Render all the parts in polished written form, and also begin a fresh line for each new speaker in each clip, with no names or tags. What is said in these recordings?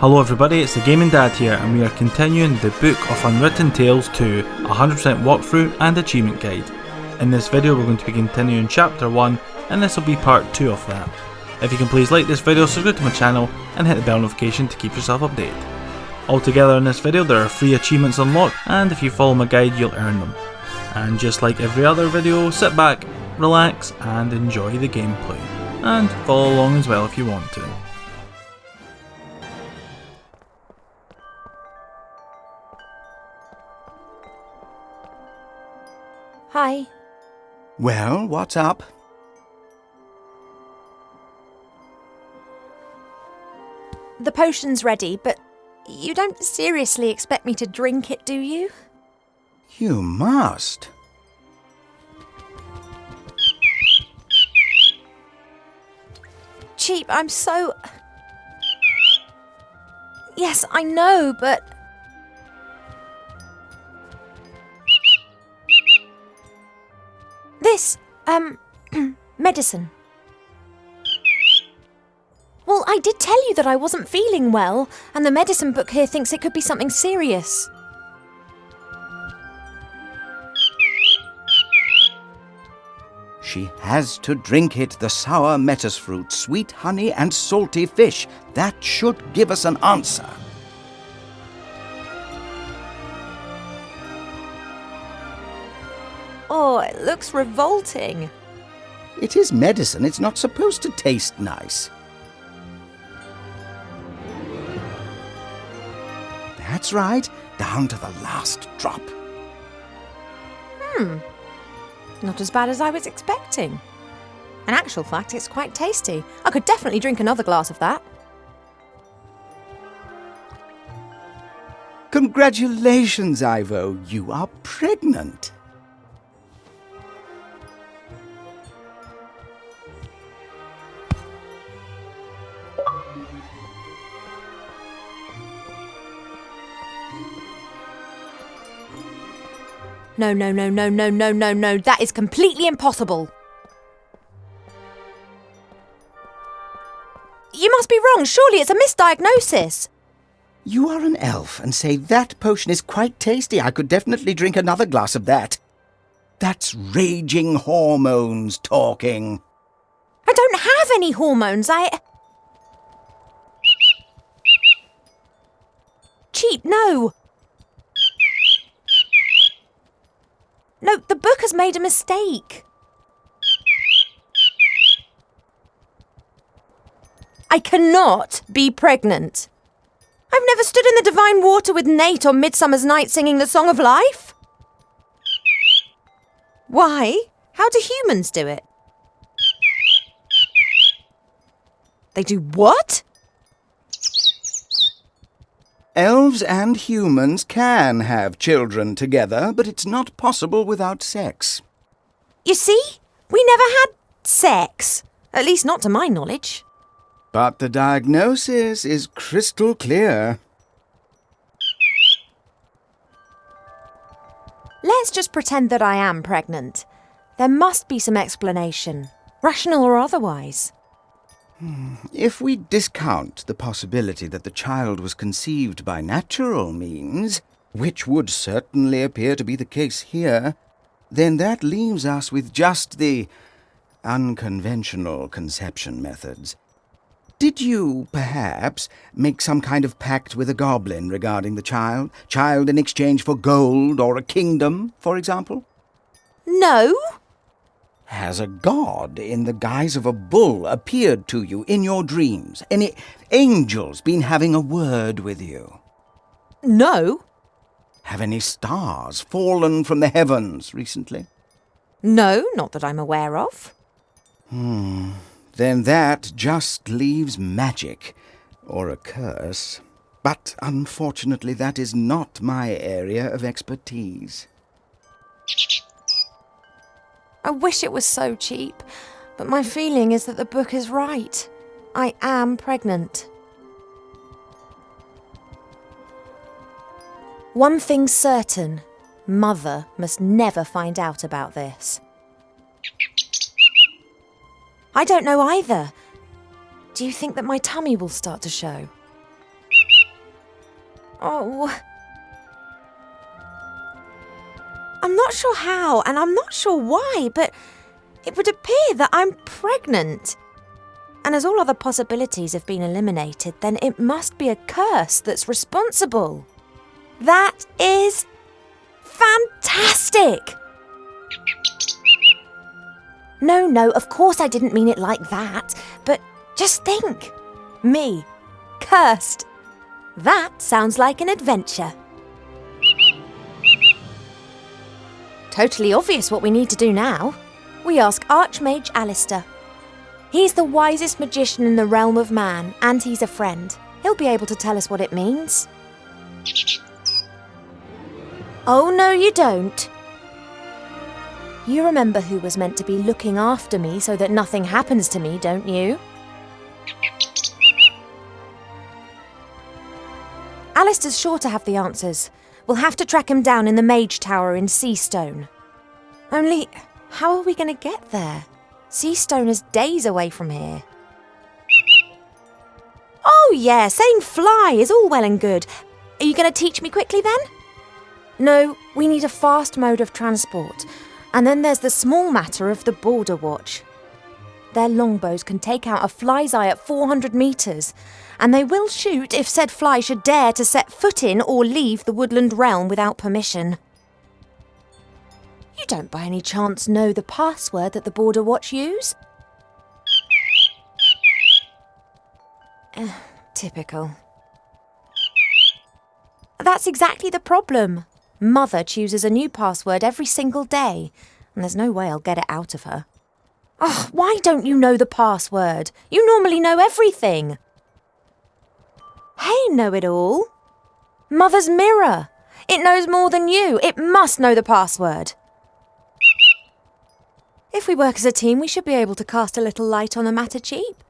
Hello everybody, it's the Gaming Dad here, and we are continuing the Book of Unwritten Tales 2, 100% walkthrough and achievement guide. In this video we're going to be continuing chapter 1, and this will be part 2 of that. If you can please like this video, subscribe to my channel and hit the bell notification to keep yourself updated. Altogether in this video there are 3 achievements unlocked, and if you follow my guide you'll earn them. And just like every other video, sit back, relax and enjoy the gameplay. And follow along as well if you want to.
Hi.
Well, what's up?
The potion's ready, but you don't seriously expect me to drink it, do you?
You must.
Cheap, I'm so... Yes, I know, but... This, medicine. Well, I did tell you that I wasn't feeling well, and the medicine book here thinks it could be something serious.
She has to drink it, the sour metis fruit, sweet honey and salty fish. That should give us an answer.
Oh, it looks revolting.
It is medicine. It's not supposed to taste nice. That's right. Down to the last drop.
Not as bad as I was expecting. In actual fact, it's quite tasty. I could definitely drink another glass of that.
Congratulations, Ivo. You are pregnant.
No. That is completely impossible. You must be wrong. Surely it's a misdiagnosis.
You are an elf and say that potion is quite tasty. I could definitely drink another glass of that. That's raging hormones talking.
I don't have any hormones. Cheap, no. No, the book has made a mistake. I cannot be pregnant. I've never stood in the divine water with Nate on Midsummer's Night singing the Song of Life. Why? How do humans do it? They do what?
Elves and humans can have children together, but it's not possible without sex.
You see? We never had sex. At least not to my knowledge.
But the diagnosis is crystal clear.
Let's just pretend that I am pregnant. There must be some explanation, rational or otherwise.
If we discount the possibility that the child was conceived by natural means, which would certainly appear to be the case here, then that leaves us with just the unconventional conception methods. Did you, perhaps, make some kind of pact with a goblin regarding the child? Child in exchange for gold or a kingdom, for example?
No.
Has a god in the guise of a bull appeared to you in your dreams? Any angels been having a word with you?
No.
Have any stars fallen from the heavens recently?
No, not that I'm aware of.
Then that just leaves magic, or a curse. But unfortunately that is not my area of expertise.
I wish it was so cheap, but my feeling is that the book is right. I am pregnant. One thing's certain, Mother must never find out about this. I don't know either. Do you think that my tummy will start to show? Oh. I'm not sure how, and I'm not sure why, but it would appear that I'm pregnant. And as all other possibilities have been eliminated, then it must be a curse that's responsible. That is fantastic! No, of course I didn't mean it like that, but just think. Me, cursed. That sounds like an adventure. Totally obvious what we need to do now. We ask Archmage Alistair. He's the wisest magician in the realm of man, and he's a friend. He'll be able to tell us what it means. Oh, no, you don't. You remember who was meant to be looking after me so that nothing happens to me, don't you? Alistair's sure to have the answers. We'll have to track him down in the Mage Tower in Seastone. Only, how are we going to get there? Seastone is days away from here. Oh yeah, saying fly is all well and good. Are you going to teach me quickly then? No, we need a fast mode of transport. And then there's the small matter of the Border Watch. Their longbows can take out a fly's eye at 400 metres, and they will shoot if said fly should dare to set foot in or leave the Woodland realm without permission. You don't by any chance know the password that the Border Watch use? Typical. That's exactly the problem. Mother chooses a new password every single day, and there's no way I'll get it out of her. Oh, why don't you know the password? You normally know everything. Hey, know-it-all. Mother's mirror. It knows more than you. It must know the password. If we work as a team, we should be able to cast a little light on the matter, Cheap.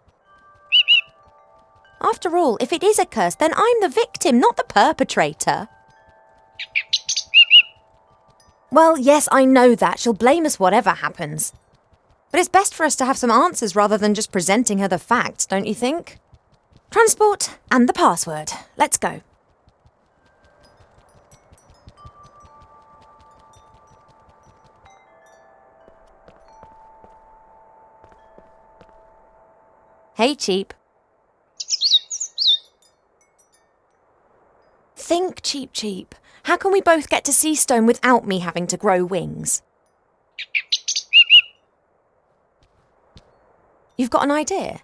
After all, if it is a curse, then I'm the victim, not the perpetrator. Well, yes, I know that. She'll blame us whatever happens. But it's best for us to have some answers rather than just presenting her the facts, don't you think? Transport and the password. Let's go. Hey, Cheap. Think, Cheap. How can we both get to Seastone without me having to grow wings? You've got an idea?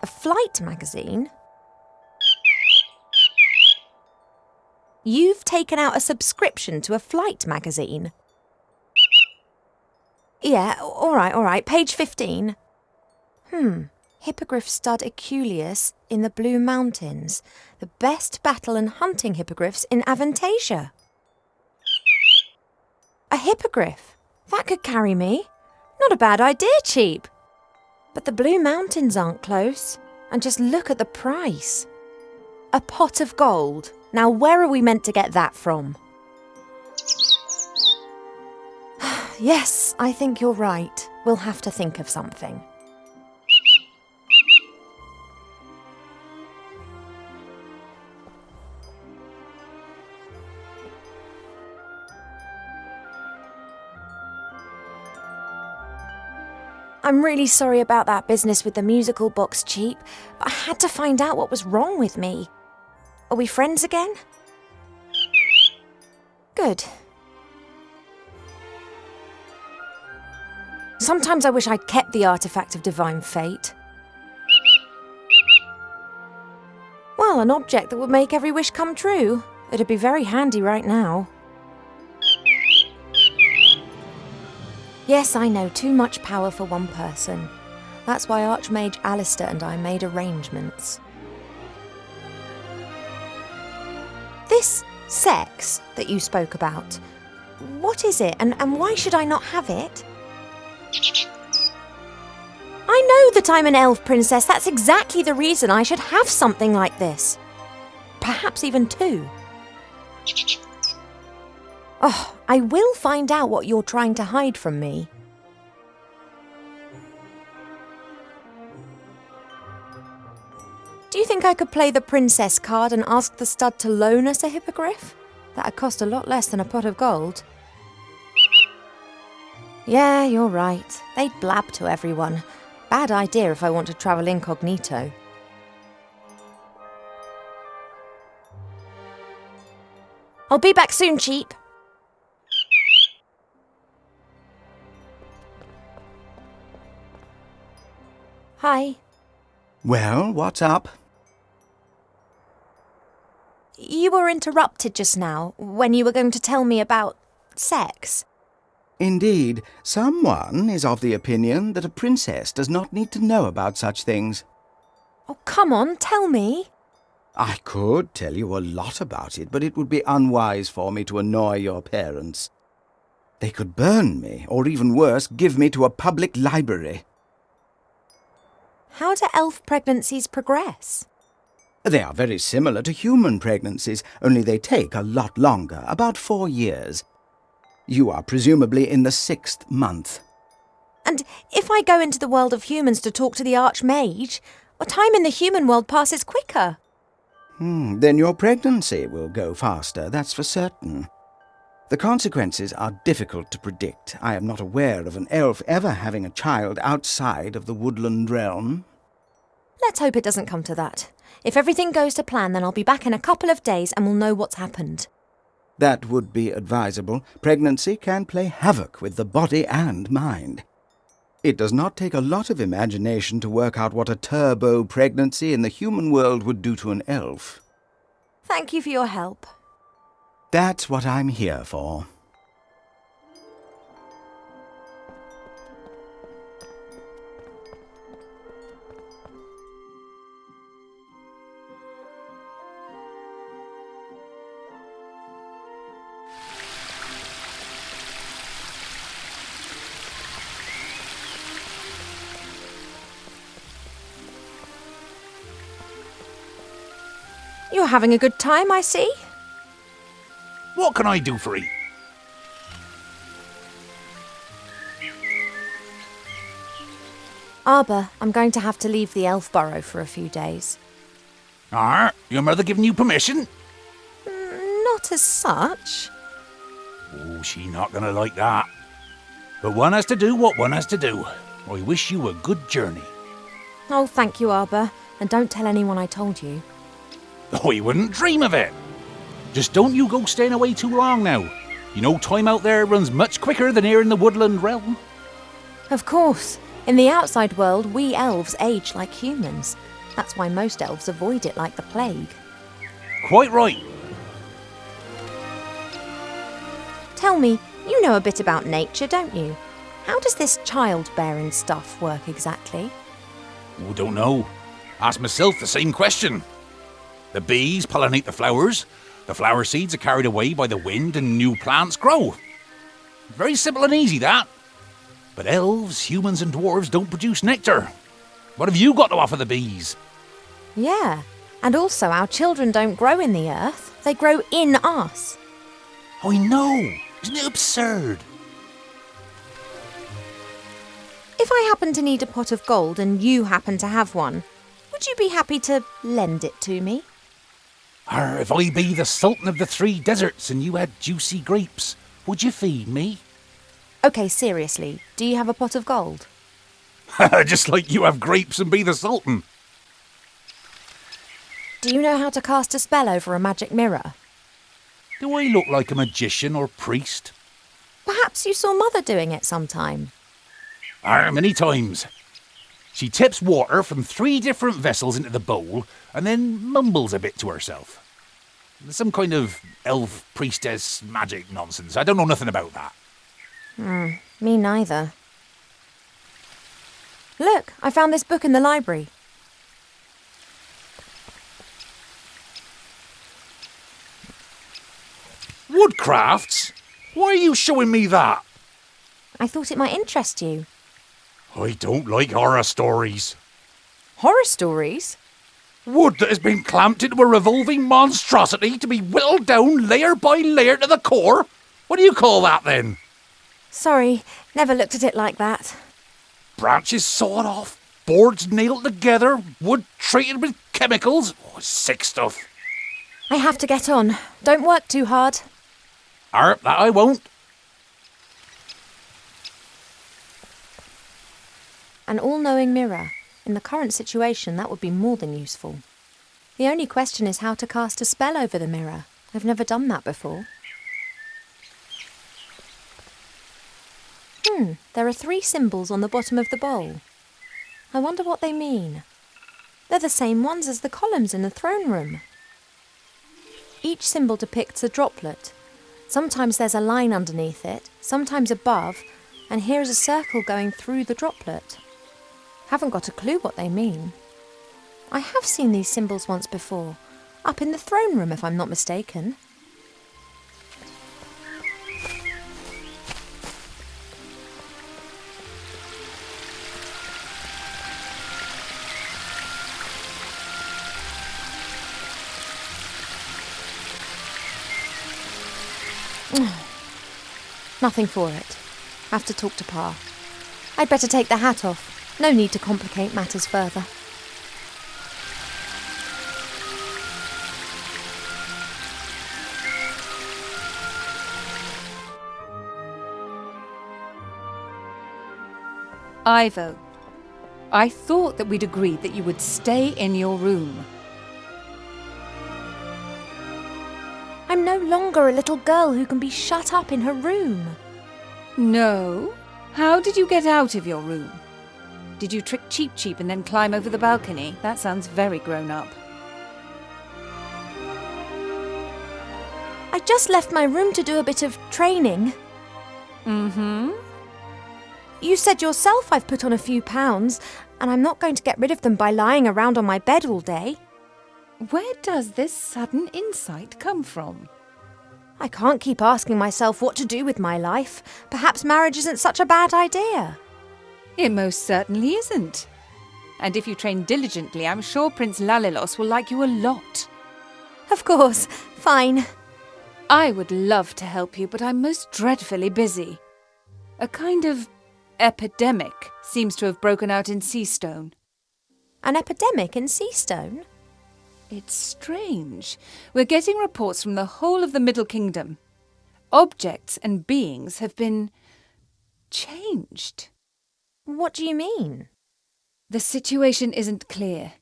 A flight magazine? You've taken out a subscription to a flight magazine? Yeah, all right. Page 15. Hippogriff stud Aculeus in the Blue Mountains. The best battle and hunting hippogriffs in Avantasia. A hippogriff? That could carry me. Not a bad idea, Cheap. But the Blue Mountains aren't close. And just look at the price. A pot of gold. Now where are we meant to get that from? Yes, I think you're right. We'll have to think of something. I'm really sorry about that business with the musical box, Cheap, but I had to find out what was wrong with me. Are we friends again? Good. Sometimes I wish I'd kept the artifact of divine fate. Well, an object that would make every wish come true. It'd be very handy right now. Yes, I know, too much power for one person. That's why Archmage Alistair and I made arrangements. This sex that you spoke about, what is it and why should I not have it? I know that I'm an elf princess. That's exactly the reason I should have something like this. Perhaps even two. Oh, I will find out what you're trying to hide from me. Do you think I could play the princess card and ask the stud to loan us a hippogriff? That'd cost a lot less than a pot of gold. Yeah, you're right. They'd blab to everyone. Bad idea if I want to travel incognito. I'll be back soon, Cheap. Hi.
Well, what's up?
You were interrupted just now when you were going to tell me about sex.
Indeed, someone is of the opinion that a princess does not need to know about such things.
Oh, come on, tell me.
I could tell you a lot about it, but it would be unwise for me to annoy your parents. They could burn me, or even worse, give me to a public library.
How do elf pregnancies progress?
They are very similar to human pregnancies, only they take a lot longer, about 4 years. You are presumably in the 6th month.
And if I go into the world of humans to talk to the Archmage, time in the human world passes quicker.
Then your pregnancy will go faster, that's for certain. The consequences are difficult to predict. I am not aware of an elf ever having a child outside of the Woodland realm.
Let's hope it doesn't come to that. If everything goes to plan, then I'll be back in a couple of days and we'll know what's happened.
That would be advisable. Pregnancy can play havoc with the body and mind. It does not take a lot of imagination to work out what a turbo pregnancy in the human world would do to an elf.
Thank you for your help.
That's what I'm here for.
You're having a good time, I see.
What can I do for you?
Arbor, I'm going to have to leave the Elfburrow for a few days.
Your mother giving you permission?
Not as such.
Oh, she not gonna like that. But one has to do what one has to do. I wish you a good journey.
Oh, thank you, Arbor. And don't tell anyone I told you.
Oh, you wouldn't dream of it. Just don't you go staying away too long now. You know time out there runs much quicker than here in the Woodland realm.
Of course. In the outside world, we elves age like humans. That's why most elves avoid it like the plague.
Quite right.
Tell me, you know a bit about nature, don't you? How does this childbearing stuff work exactly?
Oh, don't know. Ask myself the same question. The bees pollinate the flowers. The flower seeds are carried away by the wind and new plants grow. Very simple and easy, that. But elves, humans and dwarves don't produce nectar. What have you got to offer the bees?
Yeah, and also our children don't grow in the earth. They grow in us.
I know. Isn't it absurd?
If I happen to need a pot of gold and you happen to have one, would you be happy to lend it to me?
Or if I be the Sultan of the 3 deserts and you had juicy grapes, would you feed me?
Okay, seriously, do you have a pot of gold?
Just like you have grapes and be the Sultan.
Do you know how to cast a spell over a magic mirror?
Do I look like a magician or priest?
Perhaps you saw Mother doing it sometime.
Many times. She tips water from 3 different vessels into the bowl and then mumbles a bit to herself. Some kind of elf priestess magic nonsense. I don't know nothing about that.
Me neither. Look, I found this book in the library.
Woodcrafts? Why are you showing me that?
I thought it might interest you.
I don't like horror stories.
Horror stories?
Wood that has been clamped into a revolving monstrosity to be whittled down layer by layer to the core? What do you call that then?
Sorry, never looked at it like that.
Branches sawed off, boards nailed together, wood treated with chemicals. Oh, sick stuff.
I have to get on. Don't work too hard.
That I won't.
An all-knowing mirror. In the current situation, that would be more than useful. The only question is how to cast a spell over the mirror. I've never done that before. There are 3 symbols on the bottom of the bowl. I wonder what they mean. They're the same ones as the columns in the throne room. Each symbol depicts a droplet. Sometimes there's a line underneath it, sometimes above, and here is a circle going through the droplet. Haven't got a clue what they mean. I have seen these symbols once before, up in the throne room if I'm not mistaken. Nothing for it. Have to talk to Pa. I'd better take the hat off. No need to complicate matters further.
Ivo, I thought that we'd agreed that you would stay in your room.
I'm no longer a little girl who can be shut up in her room.
No? How did you get out of your room? Did you trick Cheep Cheep and then climb over the balcony? That sounds very grown up.
I just left my room to do a bit of training.
Mm-hmm.
You said yourself I've put on a few pounds, and I'm not going to get rid of them by lying around on my bed all day.
Where does this sudden insight come from?
I can't keep asking myself what to do with my life. Perhaps marriage isn't such a bad idea.
It most certainly isn't. And if you train diligently, I'm sure Prince Lalilos will like you a lot.
Of course, fine.
I would love to help you, but I'm most dreadfully busy. A kind of epidemic seems to have broken out in Seastone.
An epidemic in Seastone?
It's strange. We're getting reports from the whole of the Middle Kingdom. Objects and beings have been changed.
What do you mean?
The situation isn't clear.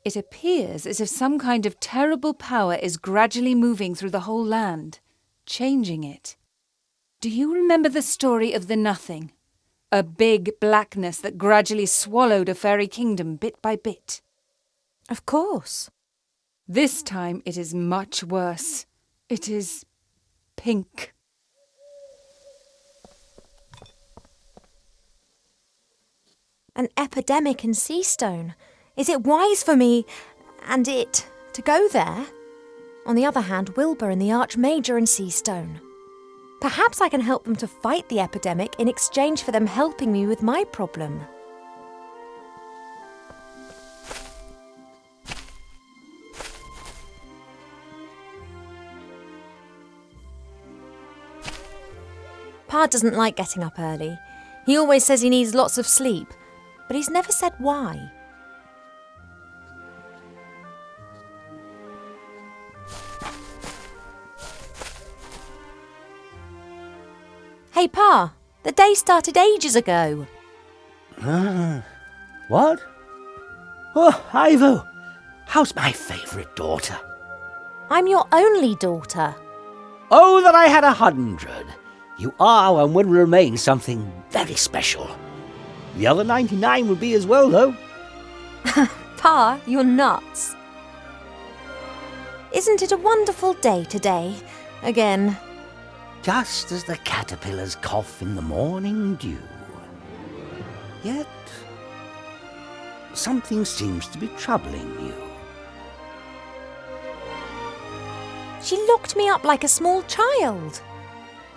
It appears as if some kind of terrible power is gradually moving through the whole land, changing it. Do you remember the story of the Nothing? A big blackness that gradually swallowed a fairy kingdom bit by bit.
Of course.
This time it is much worse. It is pink.
An epidemic in Seastone. Is it wise for me and it to go there? On the other hand, Wilbur and the Archmage in Seastone. Perhaps I can help them to fight the epidemic in exchange for them helping me with my problem. Pa doesn't like getting up early. He always says he needs lots of sleep, but he's never said why. Hey, Pa, the day started ages ago.
What? Oh, Ivo, how's my favourite daughter?
I'm your only daughter.
Oh, that I had 100. You are and will remain something very special. The other 99 will be as well, though.
Pa, you're nuts. Isn't it a wonderful day today? Again.
Just as the caterpillars cough in the morning dew. Yet, something seems to be troubling you.
She locked me up like a small child.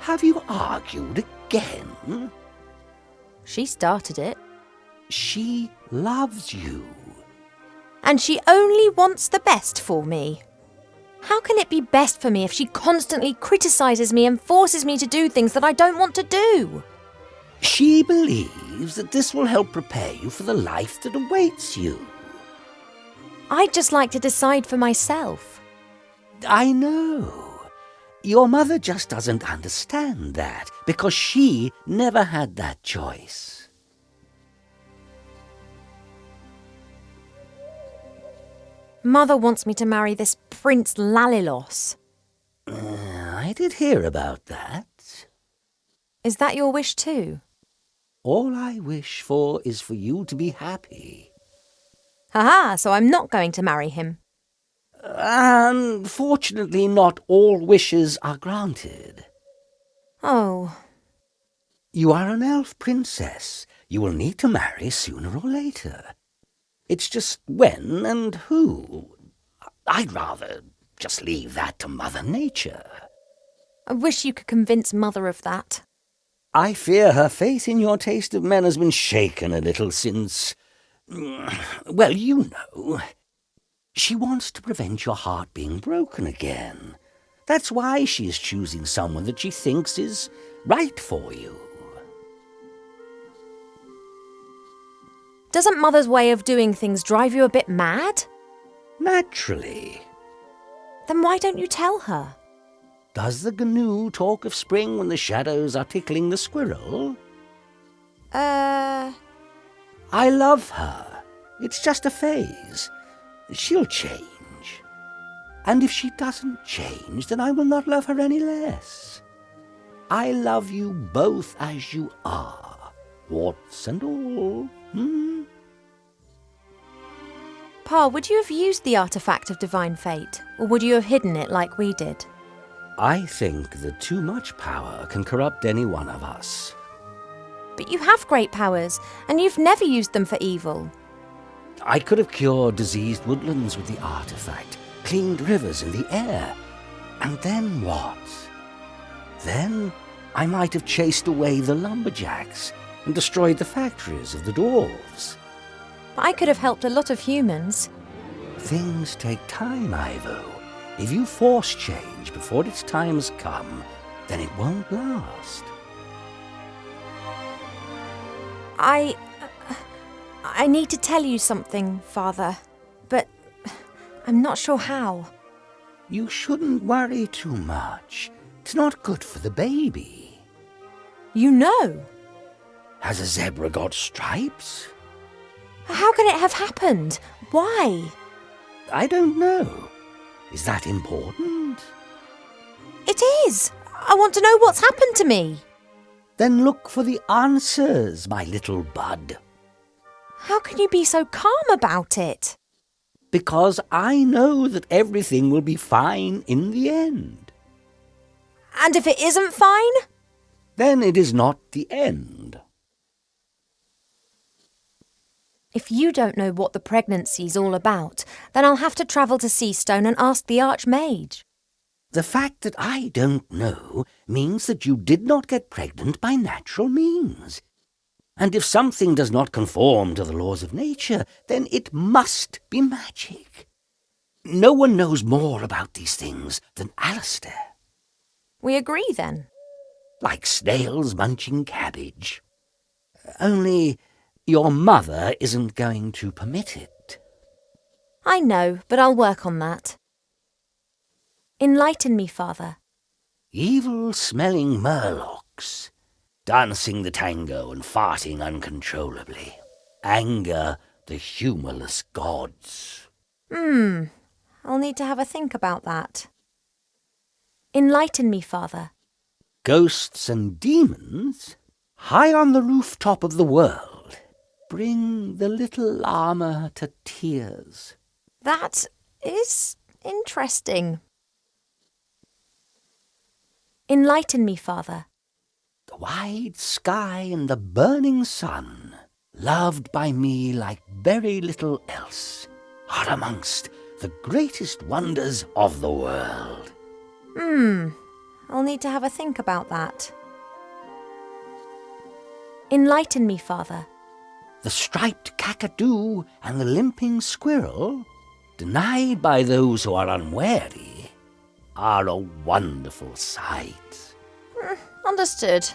Have you argued again?
She started it.
She loves you.
And she only wants the best for me. How can it be best for me if she constantly criticises me and forces me to do things that I don't want to do?
She believes that this will help prepare you for the life that awaits you.
I'd just like to decide for myself.
I know. Your mother just doesn't understand that, because she never had that choice.
Mother wants me to marry this Prince Lalilos.
I did hear about that.
Is that your wish too?
All I wish for is for you to be happy.
Haha, so I'm not going to marry him.
Unfortunately, not all wishes are granted.
Oh.
You are an elf princess. You will need to marry sooner or later. It's just when and who. I'd rather just leave that to Mother Nature.
I wish you could convince Mother of that.
I fear her faith in your taste of men has been shaken a little since... well, you know. She wants to prevent your heart being broken again. That's why she is choosing someone that she thinks is right for you.
Doesn't Mother's way of doing things drive you a bit mad?
Naturally.
Then why don't you tell her?
Does the gnu talk of spring when the shadows are tickling the squirrel? I love her. It's just a phase. She'll change. And if she doesn't change, then I will not love her any less. I love you both as you are, warts and all.
Pa, would you have used the artifact of divine fate, or would you have hidden it like we did?
I think that too much power can corrupt any one of us.
But you have great powers, and you've never used them for evil.
I could have cured diseased woodlands with the artifact, cleaned rivers in the air. And then what? Then I might have chased away the lumberjacks and destroyed the factories of the dwarves.
But I could have helped a lot of humans.
Things take time, Ivo. If you force change before its time has come, then it won't last.
I need to tell you something, Father, but I'm not sure how.
You shouldn't worry too much. It's not good for the baby.
You know?
Has a zebra got stripes?
How can it have happened? Why?
I don't know. Is that important?
It is! I want to know what's happened to me.
Then look for the answers, my little bud.
How can you be so calm about it?
Because I know that everything will be fine in the end.
And if it isn't fine?
Then it is not the end.
If you don't know what the pregnancy's all about, then I'll have to travel to Seastone and ask the Archmage.
The fact that I don't know means that you did not get pregnant by natural means. And if something does not conform to the laws of nature, then it must be magic. No one knows more about these things than Alistair.
We agree, then?
Like snails munching cabbage. Only your mother isn't going to permit it.
I know, but I'll work on that. Enlighten me, Father.
Evil-smelling murlocs, dancing the tango and farting uncontrollably. Anger the humorless gods.
I'll need to have a think about that. Enlighten me, Father.
Ghosts and demons, high on the rooftop of the world, bring the little llama to tears.
That is interesting. Enlighten me, Father.
The wide sky and the burning sun, loved by me like very little else, are amongst the greatest wonders of the world.
I'll need to have a think about that. Enlighten me, Father.
The striped kakadu and the limping squirrel, denied by those who are unwary, are a wonderful sight.
Understood.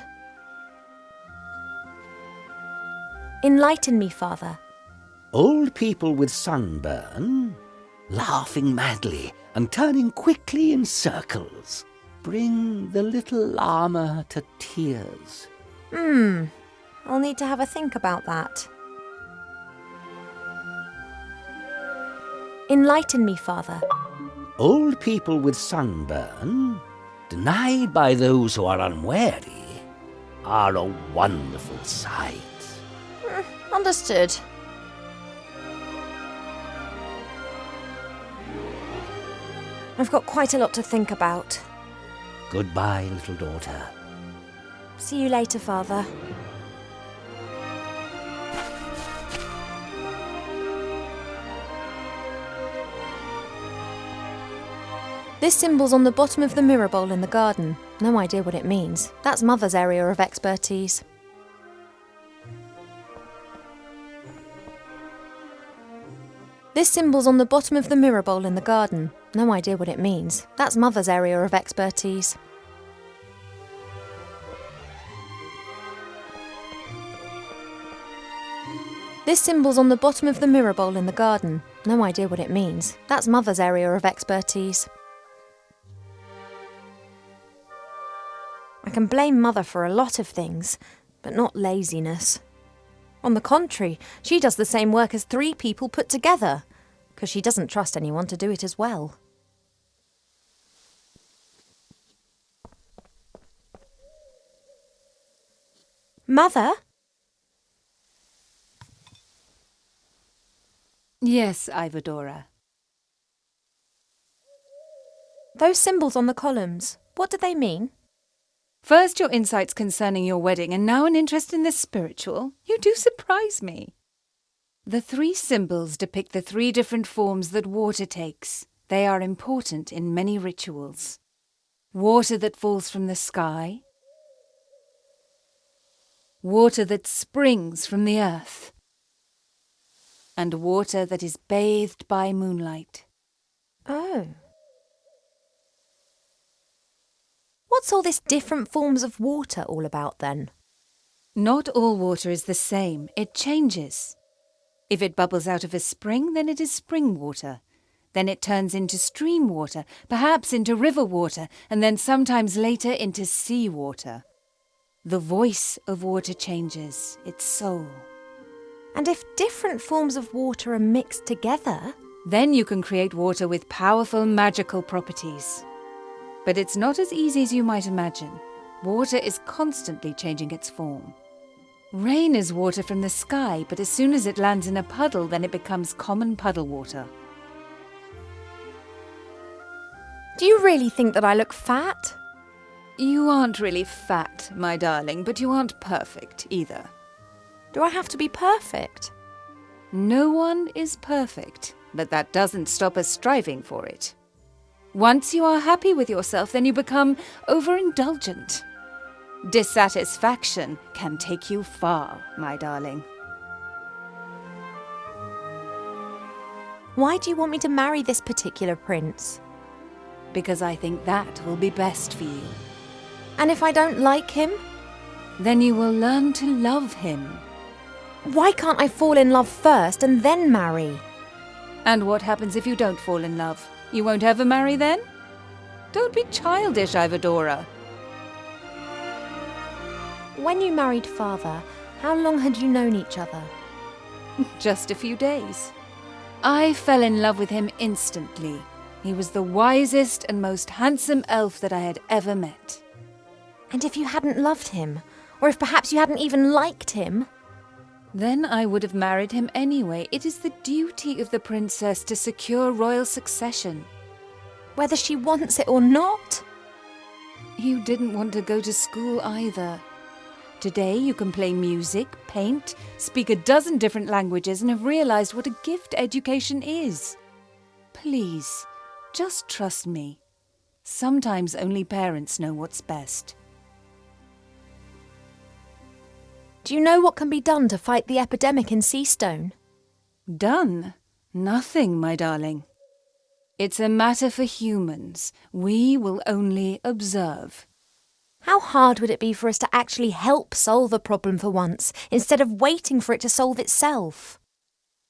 Enlighten me, Father.
Old people with sunburn, laughing madly and turning quickly in circles, bring the little llama to tears.
I'll need to have a think about that. Enlighten me, Father.
Old people with sunburn, denied by those who are unwary, are a wonderful sight.
Understood. I've got quite a lot to think about.
Goodbye, little daughter.
See you later, Father. This symbol's on the bottom of the mirror bowl in the garden. No idea what it means. That's Mother's area of expertise. This symbol's on the bottom of the mirror bowl in the garden. No idea what it means. That's Mother's area of expertise. This symbol's on the bottom of the mirror bowl in the garden. No idea what it means. That's Mother's area of expertise. I can blame Mother for a lot of things, but not laziness. On the contrary, she does the same work as 3 people put together, because she doesn't trust anyone to do it as well. Mother?
Yes, Ivadora.
Those symbols on the columns, what do they mean?
First your insights concerning your wedding, and now an interest in the spiritual. You do surprise me. The 3 symbols depict the 3 different forms that water takes. They are important in many rituals. Water that falls from the sky. Water that springs from the earth. And water that is bathed by moonlight.
Oh. What's all this different forms of water all about then?
Not all water is the same. It changes. If it bubbles out of a spring, then it is spring water. Then it turns into stream water, perhaps into river water, and then sometimes later into sea water. The voice of water changes, its soul.
And if different forms of water are mixed together?
Then you can create water with powerful magical properties. But it's not as easy as you might imagine. Water is constantly changing its form. Rain is water from the sky, but as soon as it lands in a puddle, then it becomes common puddle water.
Do you really think that I look fat?
You aren't really fat, my darling, but you aren't perfect either.
Do I have to be perfect?
No one is perfect, but that doesn't stop us striving for it. Once you are happy with yourself, then you become overindulgent. Dissatisfaction can take you far, my darling.
Why do you want me to marry this particular prince?
Because I think that will be best for you.
And if I don't like him?
Then you will learn to love him.
Why can't I fall in love first and then marry?
And what happens if you don't fall in love? You won't ever marry then? Don't be childish, Ivadora.
When you married Father, how long had you known each other?
Just a few days. I fell in love with him instantly. He was the wisest and most handsome elf that I had ever met.
And if you hadn't loved him, or if perhaps you hadn't even liked him?
Then I would have married him anyway. It is the duty of the princess to secure royal succession.
Whether she wants it or not?
You didn't want to go to school either. Today you can play music, paint, speak a dozen different languages and have realized what a gift education is. Please, just trust me. Sometimes only parents know what's best.
Do you know what can be done to fight the epidemic in Seastone?
Done? Nothing, my darling. It's a matter for humans. We will only observe.
How hard would it be for us to actually help solve a problem for once, instead of waiting for it to solve itself?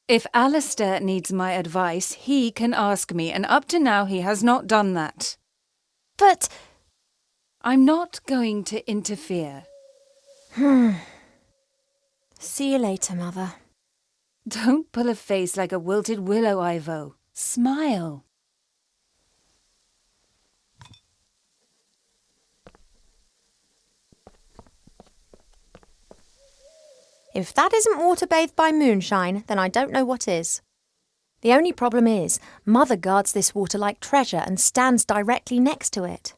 If Alistair needs my advice, he can ask me, and up to now he has not done that.
But...
I'm not going to interfere.
See you later, Mother.
Don't pull a face like a wilted willow, Ivo. Smile.
If that isn't water bathed by moonshine, then I don't know what is. The only problem is, Mother guards this water like treasure and stands directly next to it.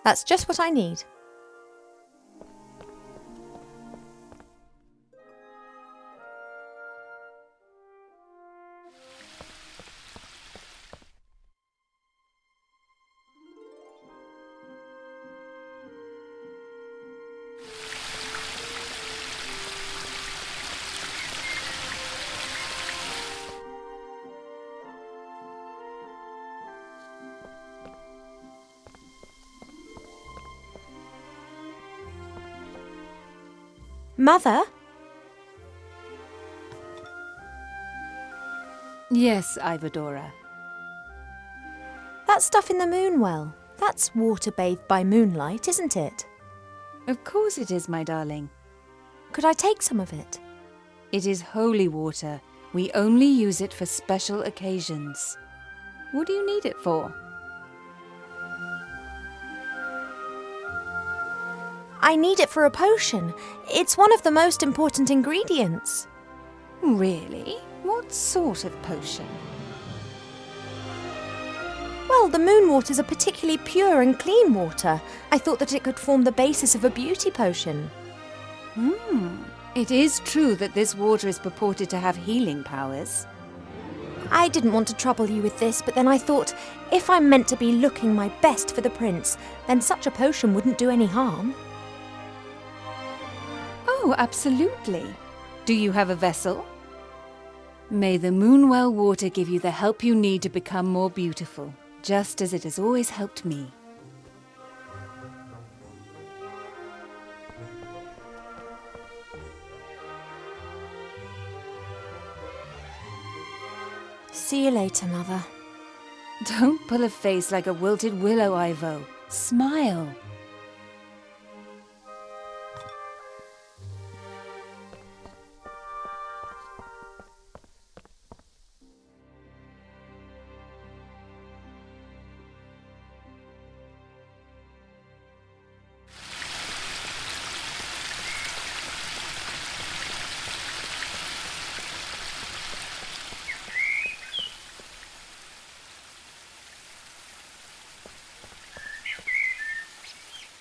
That's just what I need. Mother?
Yes, Ivadora.
That stuff in the moonwell, that's water bathed by moonlight, isn't it?
Of course it is, my darling.
Could I take some of it?
It is holy water. We only use it for special occasions. What do you need it for?
I need it for a potion. It's one of the most important ingredients.
Really? What sort of potion?
Well, the moon water's a particularly pure and clean water. I thought that it could form the basis of a beauty potion.
It is true that this water is purported to have healing powers.
I didn't want to trouble you with this, but then I thought, if I'm meant to be looking my best for the prince, then such a potion wouldn't do any harm.
Oh, absolutely. Do you have a vessel? May the Moonwell water give you the help you need to become more beautiful, just as it has always helped me.
See you later, Mother.
Don't pull a face like a wilted willow, Ivo. Smile.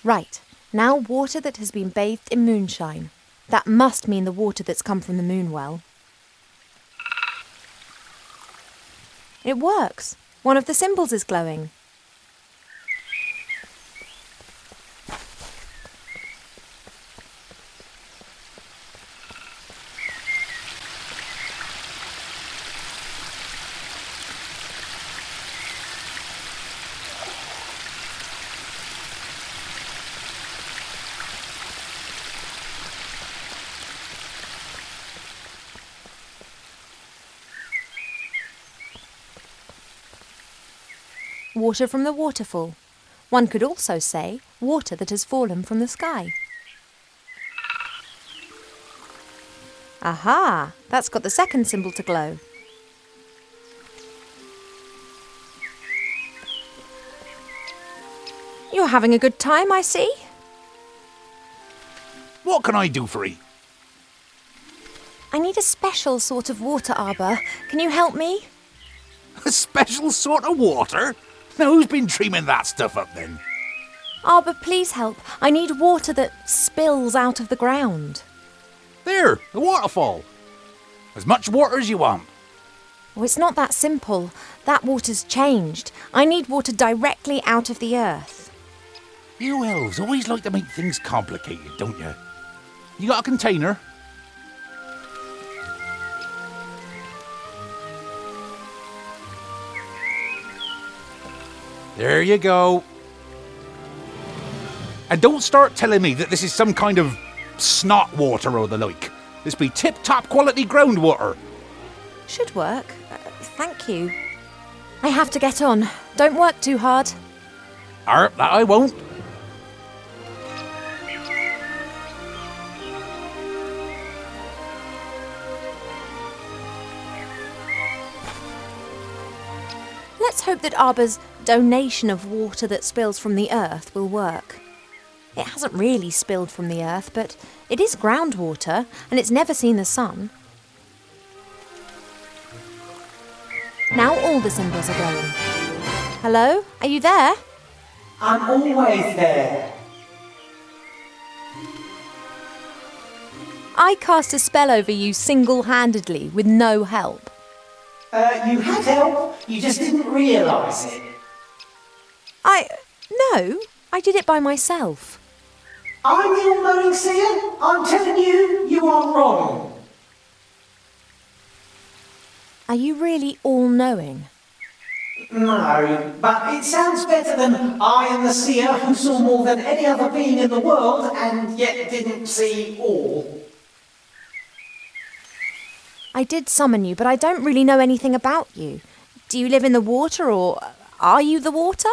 Right, now water that has been bathed in moonshine. That must mean the water that's come from the moonwell. It works. One of the symbols is glowing. Water from the waterfall. One could also say water that has fallen from the sky. Aha! That's got the second symbol to glow. You're having a good time, I see.
What can I do for 'ee?
I need a special sort of water, Arbor. Can you help me?
A special sort of water? Now who's been dreaming that stuff up then?
Arbor, please help. I need water that spills out of the ground.
There, the waterfall. As much water as you want.
Oh, it's not that simple. That water's changed. I need water directly out of the earth.
You elves always like to make things complicated, don't you? You got a container? There you go. And don't start telling me that this is some kind of snot water or the like. This be tip-top quality groundwater.
Should work. Thank you. I have to get on. Don't work too hard.
That I won't.
Let's hope that Arbor's donation of water that spills from the earth will work. It hasn't really spilled from the earth, but it is groundwater, and it's never seen the sun. Now all the symbols are going. Hello? Are you there?
I'm always there.
I cast a spell over you single-handedly with no help.
You had help, you just didn't realise it.
No, I did it by myself.
I'm the all-knowing seer. I'm telling you, you are wrong.
Are you really all-knowing?
No, but it sounds better than I am the seer who saw more than any other being in the world and yet didn't see all.
I did summon you, but I don't really know anything about you. Do you live in the water, or are you the water?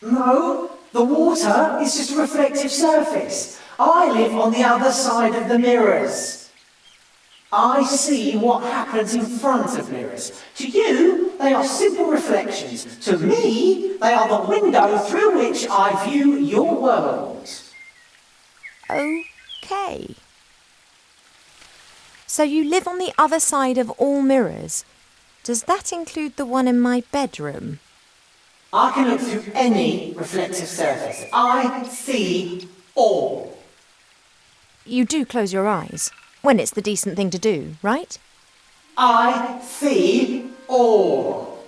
No, the water is just a reflective surface. I live on the other side of the mirrors. I see what happens in front of mirrors. To you, they are simple reflections. To me, they are the window through which I view your world.
Okay. So you live on the other side of all mirrors. Does that include the one in my bedroom?
I can look through any reflective surface. I see all.
You do close your eyes, when it's the decent thing to do, right?
I see all.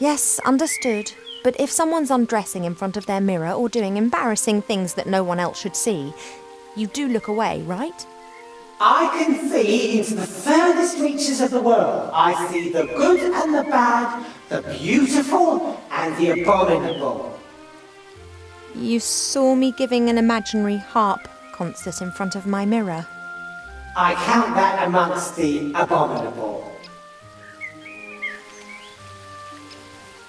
Yes, understood. But if someone's undressing in front of their mirror or doing embarrassing things that no one else should see, you do look away, right?
I can see into the furthest reaches of the world. I see the good and the bad, the beautiful and the abominable.
You saw me giving an imaginary harp concert in front of my mirror.
I count that amongst the abominable.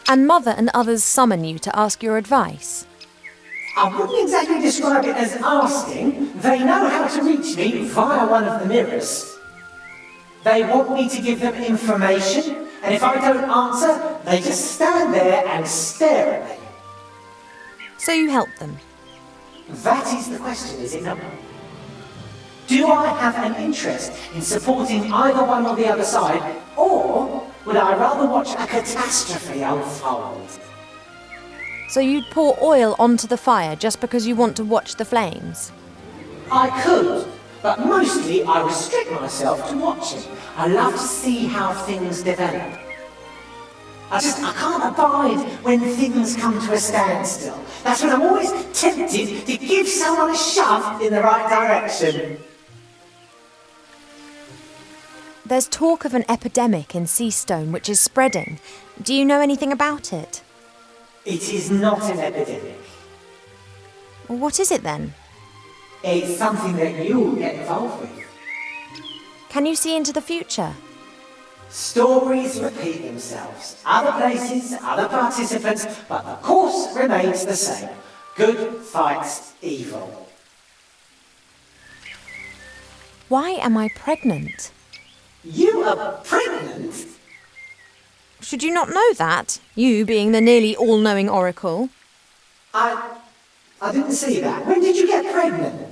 And Mother and others summon you to ask your advice.
I wouldn't exactly describe it as asking. They know how to reach me via one of the mirrors. They want me to give them information, and if I don't answer, they just stand there and stare at me.
So you help them.
That is the question, is it not? Do I have an interest in supporting either one or the other side, or would I rather watch a catastrophe unfold?
So you'd pour oil onto the fire just because you want to watch the flames?
I could, but mostly I restrict myself to watching. I love to see how things develop. I can't abide when things come to a standstill. That's when I'm always tempted to give someone a shove in the right direction.
There's talk of an epidemic in Seastone which is spreading. Do you know anything about it?
It is not an epidemic.
Well, what is it then?
It's something that you'll get involved with.
Can you see into the future?
Stories repeat themselves. Other places, other participants, but the course remains the same. Good fights evil.
Why am I pregnant?
You are pregnant?
Should you not know that? You being the nearly all-knowing oracle.
I didn't see that. When did you get pregnant?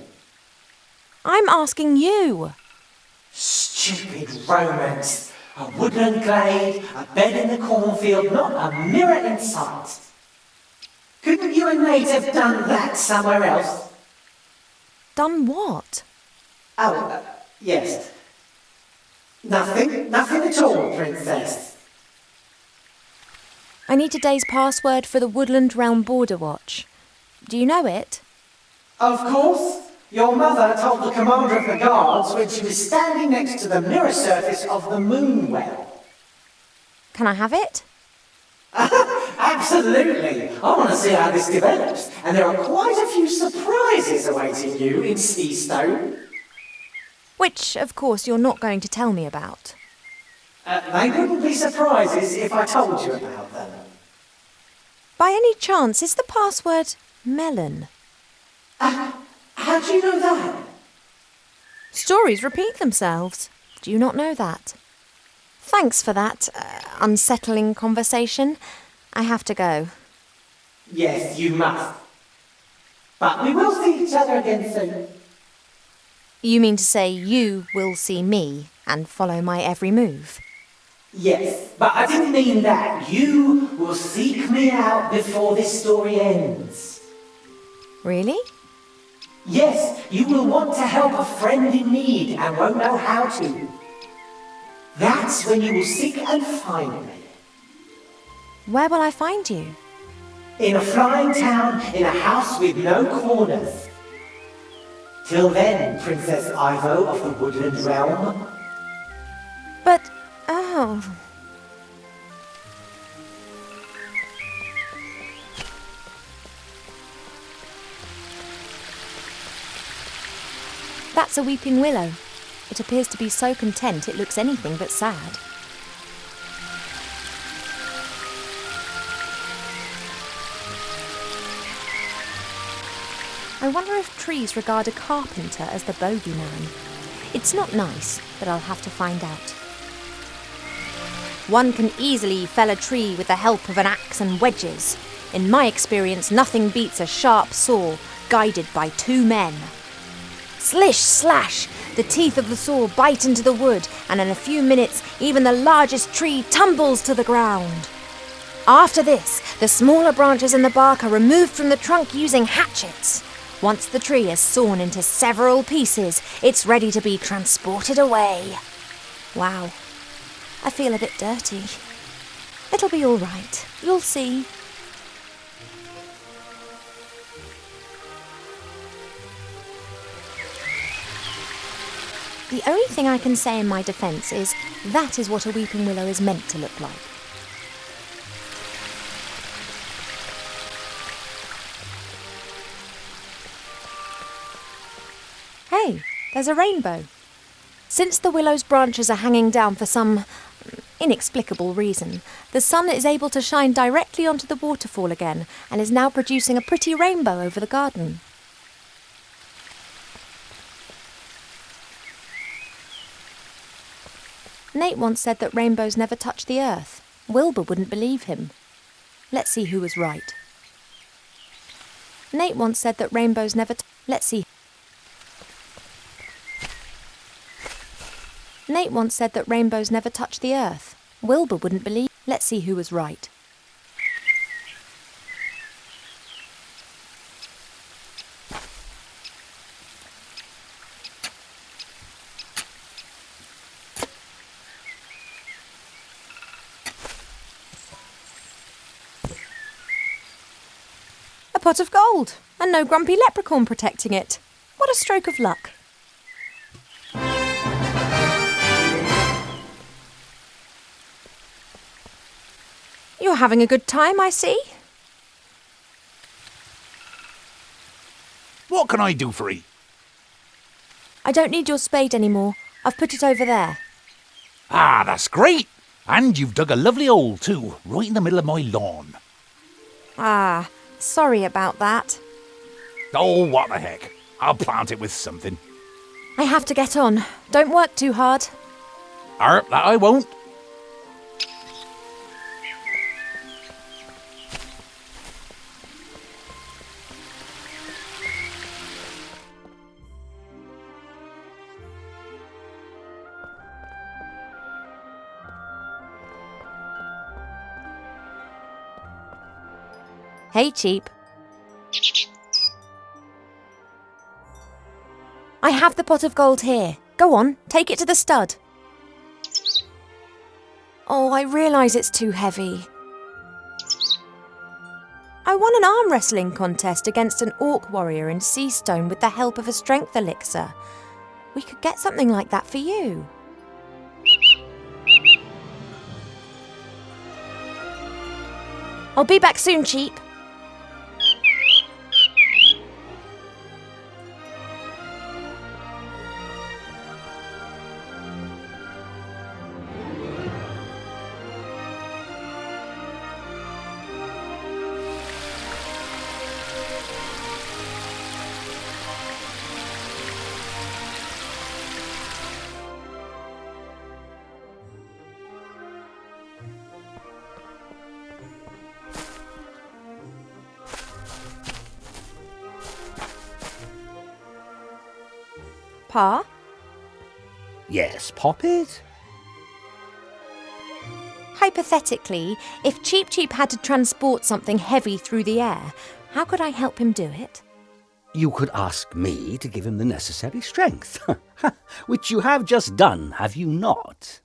I'm asking you.
Stupid romance. A woodland glade, a bed in the cornfield, not a mirror in sight. Couldn't you and Nate have done that somewhere else?
Done what?
Oh, yes. Nothing at all, Princess.
I need today's password for the Woodland Realm Border Watch. Do you know it?
Of course. Your mother told the commander of the guards when she was standing next to the mirror surface of the moon well.
Can I have it?
Absolutely. I want to see how this develops, and there are quite a few surprises awaiting you in Seastone.
Which, of course, you're not going to tell me about.
They wouldn't be surprises if I told you about them.
By any chance, is the password melon?
How do you know that?
Stories repeat themselves. Do you not know that? Thanks for that unsettling conversation. I have to go.
Yes, you must. But we will see each other again soon.
You mean to say you will see me and follow my every move?
Yes, but I didn't mean that. You will seek me out before this story ends.
Really?
Yes, you will want to help a friend in need and won't know how to. That's when you will seek and find me.
Where will I find you?
In a flying town, in a house with no corners. Till then, Princess Ivo of the Woodland Realm.
But, oh... That's a weeping willow. It appears to be so content it looks anything but sad. I wonder if trees regard a carpenter as the bogeyman. It's not nice, but I'll have to find out. One can easily fell a tree with the help of an axe and wedges. In my experience, nothing beats a sharp saw guided by two men. Slish, slash! The teeth of the saw bite into the wood, and in a few minutes, even the largest tree tumbles to the ground. After this, the smaller branches in the bark are removed from the trunk using hatchets. Once the tree is sawn into several pieces, it's ready to be transported away. Wow, I feel a bit dirty. It'll be all right. You'll see. The only thing I can say in my defence is that is what a weeping willow is meant to look like. Hey, there's a rainbow. Since the willow's branches are hanging down for some inexplicable reason, the sun is able to shine directly onto the waterfall again and is now producing a pretty rainbow over the garden. Nate once said that rainbows never touch the earth. Wilbur wouldn't believe him. Let's see who was right. Nate once said that rainbows never... Let's see. Nate once said that rainbows never touch the earth. Wilbur wouldn't believe... Let's see who was right. A pot of gold, and no grumpy leprechaun protecting it. What a stroke of luck. You're having a good time, I see.
What can I do for 'ee?
I don't need your spade anymore. I've put it over there.
Ah, that's great. And you've dug a lovely hole too, right in the middle of my lawn.
Ah, sorry about that.
Oh, what the heck. I'll plant it with something.
I have to get on. Don't work too hard.
That I won't.
Hey, Cheap. I have the pot of gold here. Go on, take it to the stud. Oh, I realise it's too heavy. I won an arm wrestling contest against an orc warrior in Seastone with the help of a strength elixir. We could get something like that for you. I'll be back soon, Cheap. Pa?
Yes, Poppet?
Hypothetically, if Cheap Cheap had to transport something heavy through the air, how could I help him do it?
You could ask me to give him the necessary strength, which you have just done, have you not?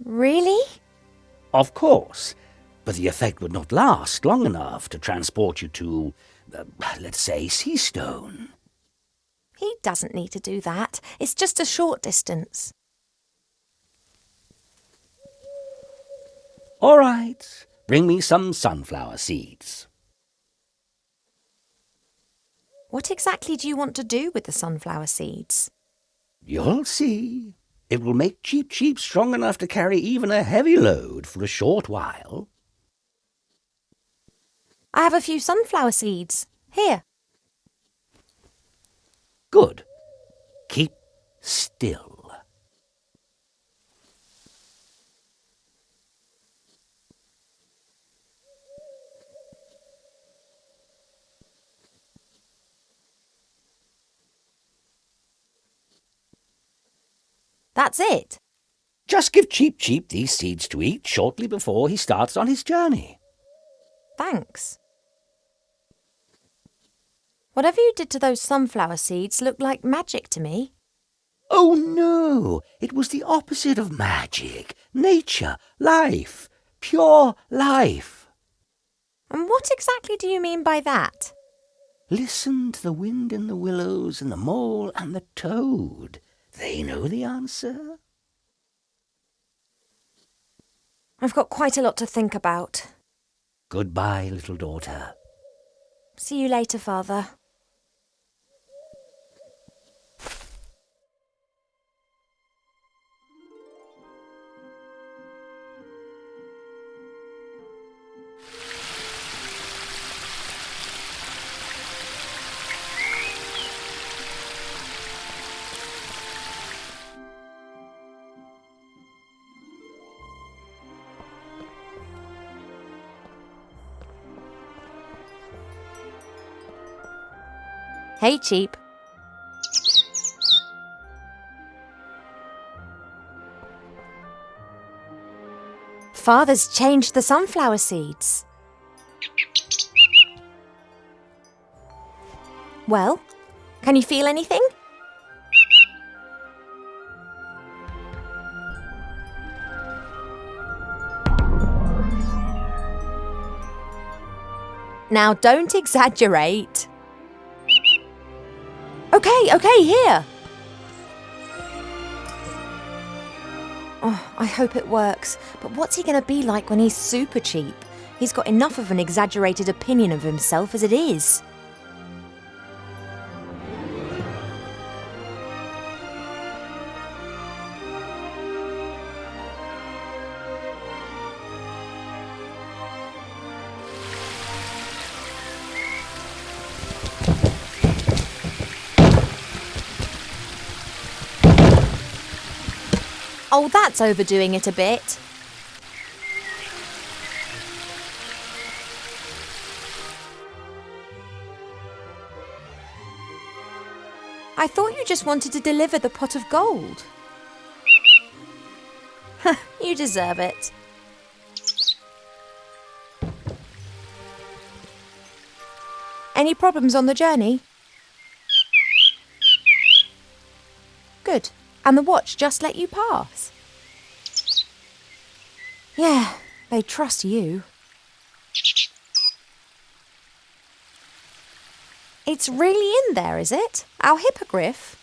Really?
Of course, but the effect would not last long enough to transport you to, let's say, Seastone.
He doesn't need to do that. It's just a short distance.
All right, bring me some sunflower seeds.
What exactly do you want to do with the sunflower seeds?
You'll see. It will make Cheap Cheap strong enough to carry even a heavy load for a short while.
I have a few sunflower seeds. Here.
Good. Keep still.
That's it.
Just give Cheap Cheap these seeds to eat shortly before he starts on his journey.
Thanks. Whatever you did to those sunflower seeds looked like magic to me.
Oh no, it was the opposite of magic. Nature, life, pure life.
And what exactly do you mean by that?
Listen to the wind in the willows and the mole and the toad. They know the answer.
I've got quite a lot to think about.
Goodbye, little daughter.
See you later, Father. Hey, Cheap. Father's changed the sunflower seeds. Well, can you feel anything? Now, don't exaggerate. Okay, here. Oh, I hope it works. But what's he going to be like when he's super cheap? He's got enough of an exaggerated opinion of himself as it is. Oh, that's overdoing it a bit. I thought you just wanted to deliver the pot of gold. You deserve it. Any problems on the journey? Good. And the watch just let you pass? Yeah, they trust you. It's really in there, is it? Our hippogriff?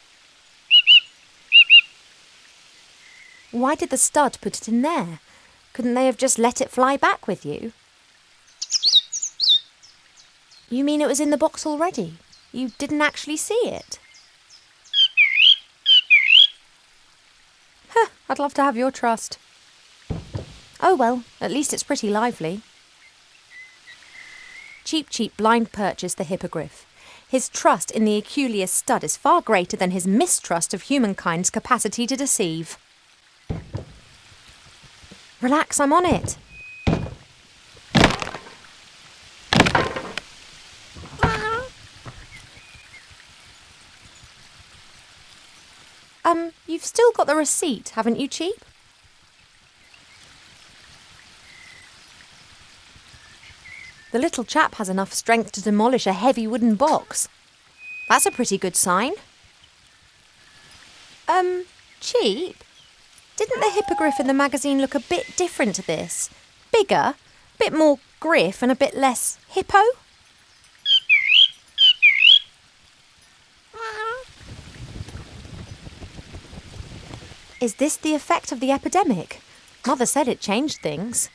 Why did the stud put it in there? Couldn't they have just let it fly back with you? You mean it was in the box already? You didn't actually see it? Huh, I'd love to have your trust. Oh well, at least it's pretty lively. Cheap blind purchased the hippogriff. His trust in the Aculeus stud is far greater than his mistrust of humankind's capacity to deceive. Relax, I'm on it. You've still got the receipt, haven't you, Cheap? The little chap has enough strength to demolish a heavy wooden box. That's a pretty good sign. Cheap? Didn't the hippogriff in the magazine look a bit different to this? Bigger, a bit more griff and a bit less hippo? Is this the effect of the epidemic? Mother said it changed things.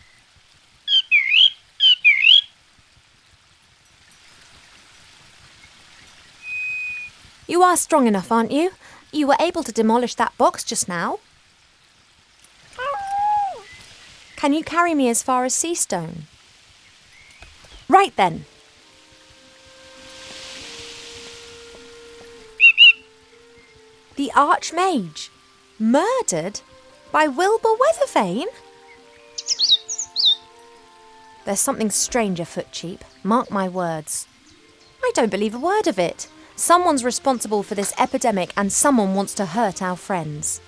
You are strong enough, aren't you? You were able to demolish that box just now. Can you carry me as far as Seastone? Right then. The Archmage. Murdered? By Wilbur Weathervane? There's something strange afoot, Cheap. Mark my words. I don't believe a word of it. Someone's responsible for this epidemic and someone wants to hurt our friends.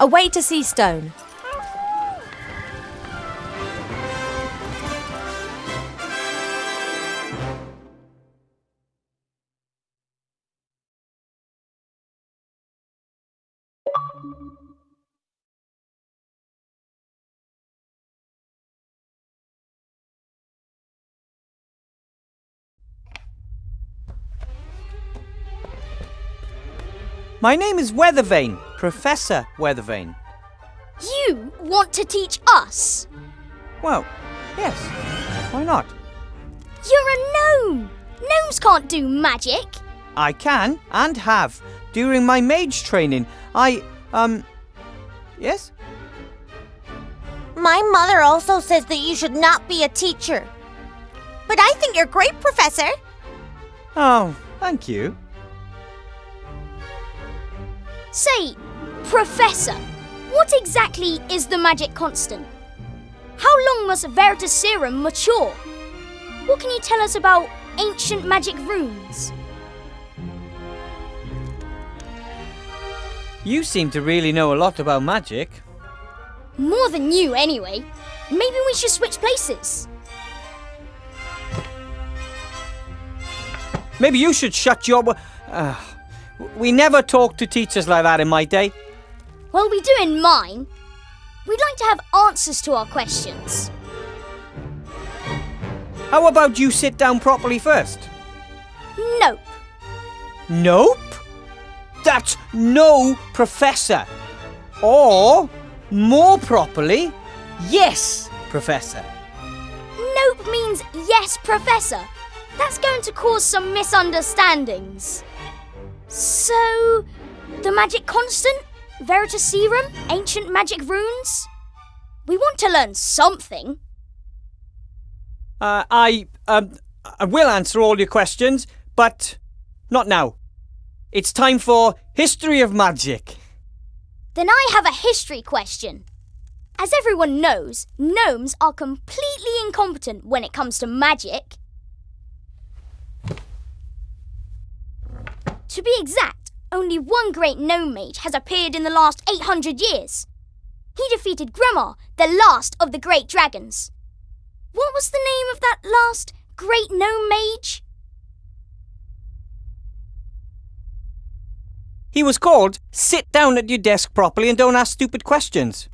Away to Seastone.
My name is Weathervane, Professor Weathervane.
You want to teach us?
Well, yes. Why not?
You're a gnome! Gnomes can't do magic!
I can, and have. During my mage training, Yes?
My mother also says that you should not be a teacher. But I think you're great, Professor.
Oh, thank you.
Say, Professor, what exactly is the magic constant? How long must Veritaserum mature? What can you tell us about ancient magic runes?
You seem to really know a lot about magic.
More than you, anyway. Maybe we should switch places.
Maybe you should shut your... we never talked to teachers like that in my day.
Well, we do in mine. We'd like to have answers to our questions.
How about you sit down properly first?
Nope.
Nope? That's no professor. Or, more properly, yes, Professor.
Nope means yes, Professor. That's going to cause some misunderstandings. So, the magic constant? Veritaserum? Ancient magic runes? We want to learn something.
I will answer all your questions, but not now. It's time for History of Magic.
Then I have a history question. As everyone knows, gnomes are completely incompetent when it comes to magic. To be exact, only one great gnome mage has appeared in the last 800 years. He defeated Gremar, the last of the great dragons, What was the name of that last great gnome mage?
He was called Sit Down at Your Desk Properly and Don't Ask Stupid Questions.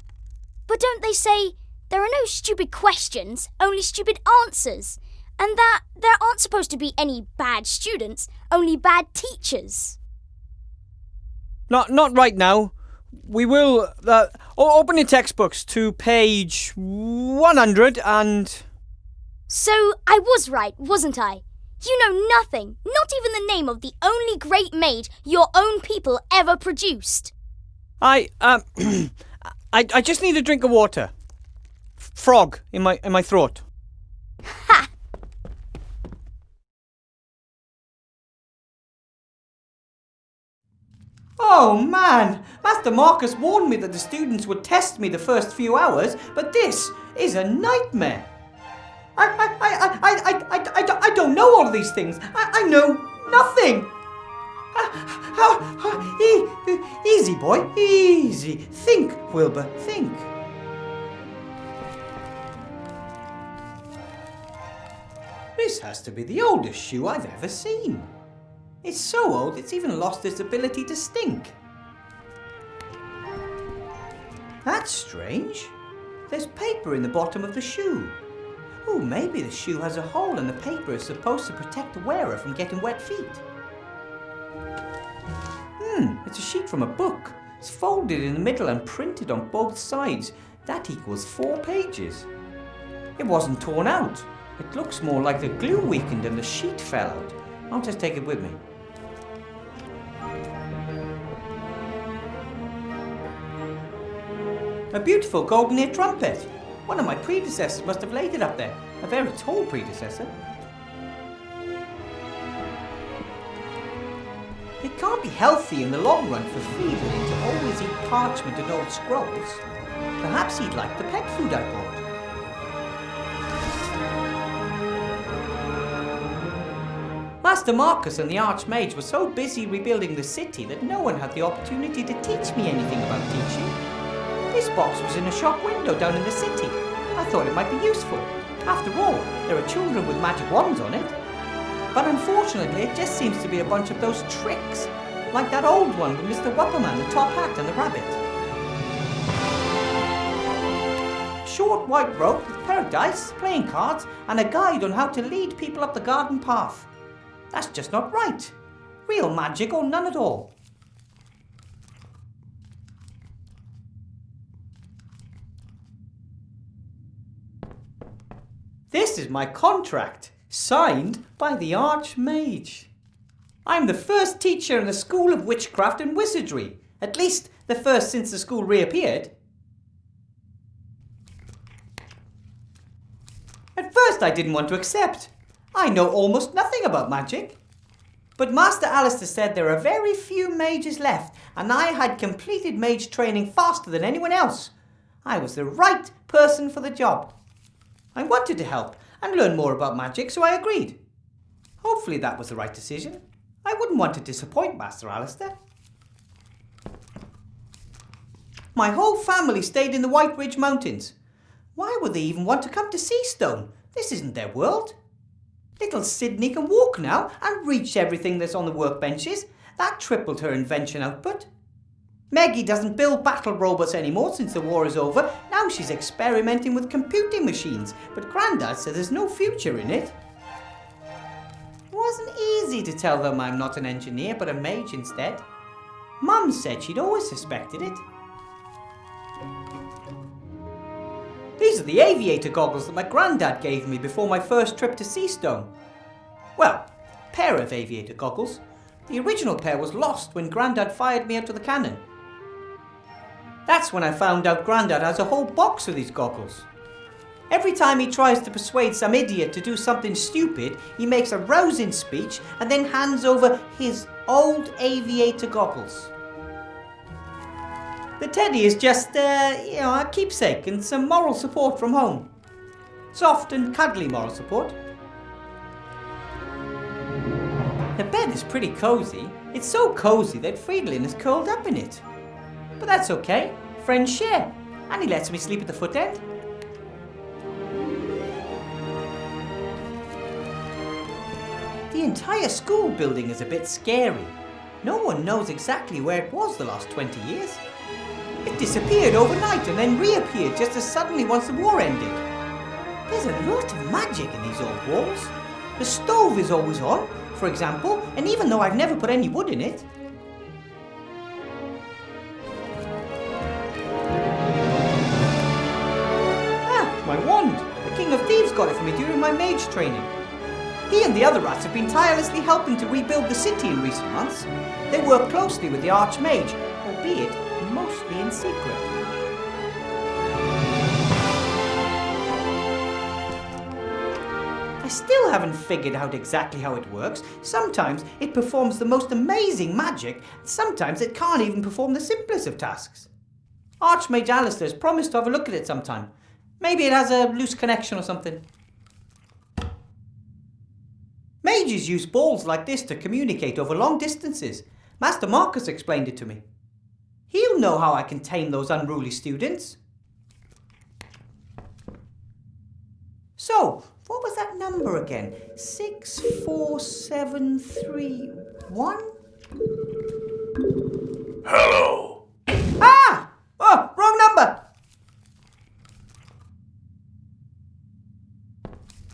But don't they say there are no stupid questions, only stupid answers? And that there aren't supposed to be any bad students, only bad teachers?
Not right now. We will... open your textbooks to page 100 and...
So I was right, wasn't I? You know nothing, not even the name of the only great mage your own people ever produced.
I just need a drink of water. Frog in my throat.
Ha!
Oh man, Master Marcus warned me that the students would test me the first few hours, but this is a nightmare. I don't know all these things. I know nothing. Easy, boy, easy. Think, Wilbur, think. This has to be the oldest shoe I've ever seen. It's so old it's even lost its ability to stink. That's strange. There's paper in the bottom of the shoe. Oh, maybe the shoe has a hole and the paper is supposed to protect the wearer from getting wet feet. It's a sheet from a book. It's folded in the middle and printed on both sides. That equals 4 pages. It wasn't torn out. It looks more like the glue weakened and the sheet fell out. I'll just take it with me. A beautiful golden ear trumpet. One of my predecessors must have laid it up there. A very tall predecessor. It can't be healthy in the long run for Friedlin to always eat parchment and old scrolls. Perhaps he'd like the pet food I bought. Master Marcus and the Archmage were so busy rebuilding the city that no one had the opportunity to teach me anything about teaching. This box was in a shop window down in the city. I thought it might be useful. After all, there are children with magic wands on it. But unfortunately, it just seems to be a bunch of those tricks, like that old one with Mr. Wupperman, the top hat and the rabbit. Short white rope with a pair of dice, playing cards, and a guide on how to lead people up the garden path. That's just not right. Real magic or none at all. This is my contract, signed by the Archmage. I'm the first teacher in the School of Witchcraft and Wizardry, at least the first since the school reappeared. At first I didn't want to accept. I know almost nothing about magic. But Master Alistair said there are very few mages left, and I had completed mage training faster than anyone else. I was the right person for the job. I wanted to help and learn more about magic, so I agreed. Hopefully that was the right decision. I wouldn't want to disappoint Master Alistair. My whole family stayed in the White Ridge Mountains. Why would they even want to come to Seastone? This isn't their world. Little Sydney can walk now and reach everything that's on the workbenches. That tripled her invention output. Meggie doesn't build battle robots anymore since the war is over. Now she's experimenting with computing machines, but Grandad said there's no future in it. It wasn't easy to tell them I'm not an engineer but a mage instead. Mum said she'd always suspected it. These are the aviator goggles that my granddad gave me before my first trip to Seastone. Well, pair of aviator goggles. The original pair was lost when Grandad fired me out of the cannon. That's when I found out Grandad has a whole box of these goggles. Every time he tries to persuade some idiot to do something stupid, he makes a rousing speech and then hands over his old aviator goggles. The teddy is just, a keepsake and some moral support from home. Soft and cuddly moral support. The bed is pretty cozy. It's so cozy that Friedlin is curled up in it. But that's okay. Friends share. And he lets me sleep at the foot end. The entire school building is a bit scary. No one knows exactly where it was the last 20 years. It disappeared overnight and then reappeared just as suddenly once the war ended. There's a lot of magic in these old walls. The stove is always on, for example, and even though I've never put any wood in it. Ah, my wand! The King of Thieves got it for me during my mage training. He and the other rats have been tirelessly helping to rebuild the city in recent months. They work closely with the Archmage, albeit mostly in secret. I still haven't figured out exactly how it works. Sometimes it performs the most amazing magic, and sometimes it can't even perform the simplest of tasks. Archmage Alistair's promised to have a look at it sometime. Maybe it has a loose connection or something. Mages use balls like this to communicate over long distances. Master Marcus explained it to me. He'll know how I can tame those unruly students. So, what was that number again? 64731?
Hello.
Ah! Oh, wrong number!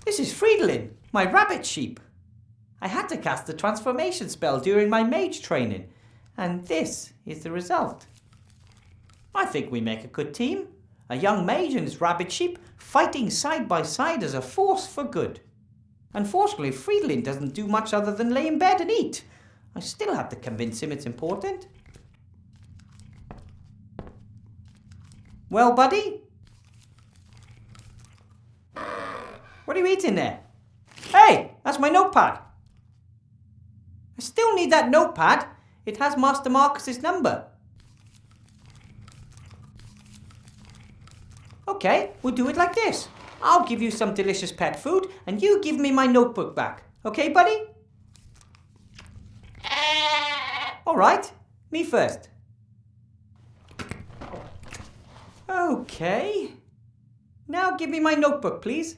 This is Fridolin, my rabbit sheep. I had to cast the transformation spell during my mage training, and this is the result. I think we make a good team. A young mage and his rabbit sheep fighting side by side as a force for good. Unfortunately, Fridolin doesn't do much other than lay in bed and eat. I still have to convince him it's important. Well, buddy? What are you eating there? Hey, that's my notepad. I still need that notepad. It has Master Marcus's number. Okay, we'll do it like this. I'll give you some delicious pet food, and you give me my notebook back. Okay, buddy? All right, me first. Okay. Now give me my notebook, please.